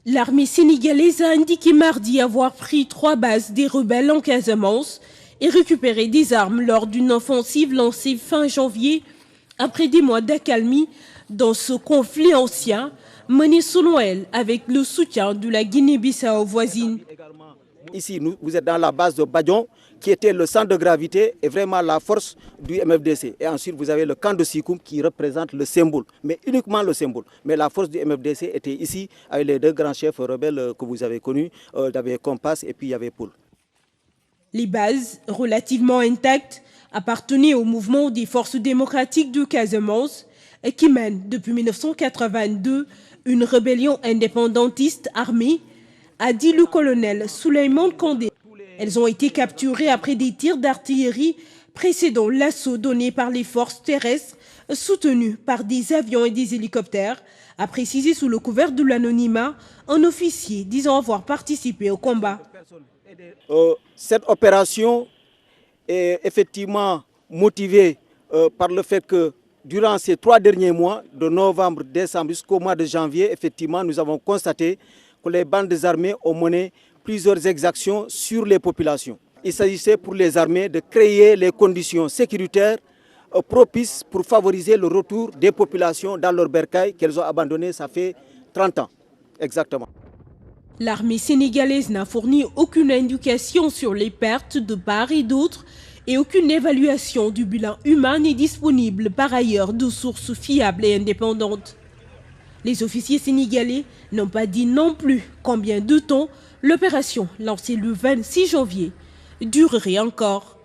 L'armée sénégalaise a indiqué mardi avoir pris 3 bases des rebelles en Casamance et récupéré des armes lors d'une offensive lancée fin janvier après des mois d'accalmie dans ce conflit ancien mené selon elle avec le soutien de la Guinée-Bissau voisine. Ici, vous êtes dans la base de Badion, qui était le centre de gravité et vraiment la force du MFDC. Et ensuite, vous avez le camp de Sikoum qui représente le symbole, mais uniquement le symbole. Mais la force du MFDC était ici avec les 2 grands chefs rebelles que vous avez connus. Il y avait Compass et puis il y avait Poul. Les bases, relativement intactes, appartenaient au mouvement des forces démocratiques de Casamance qui mène depuis 1982 une rébellion indépendantiste armée, a dit le colonel Souleymane Kandé. Elles ont été capturées après des tirs d'artillerie précédant l'assaut donné par les forces terrestres soutenues par des avions et des hélicoptères, a précisé sous le couvert de l'anonymat un officier disant avoir participé au combat. Cette opération est effectivement motivée par le fait que durant ces 3 derniers mois, de novembre, décembre jusqu'au mois de janvier, effectivement, nous avons constaté que les bandes armées ont mené plusieurs exactions sur les populations. Il s'agissait pour les armées de créer les conditions sécuritaires propices pour favoriser le retour des populations dans leur bercail qu'elles ont abandonné, ça fait 30 ans exactement. L'armée sénégalaise n'a fourni aucune indication sur les pertes de part et d'autre et aucune évaluation du bilan humain n'est disponible par ailleurs de sources fiables et indépendantes. Les officiers sénégalais n'ont pas dit non plus combien de temps l'opération lancée le 26 janvier durerait encore.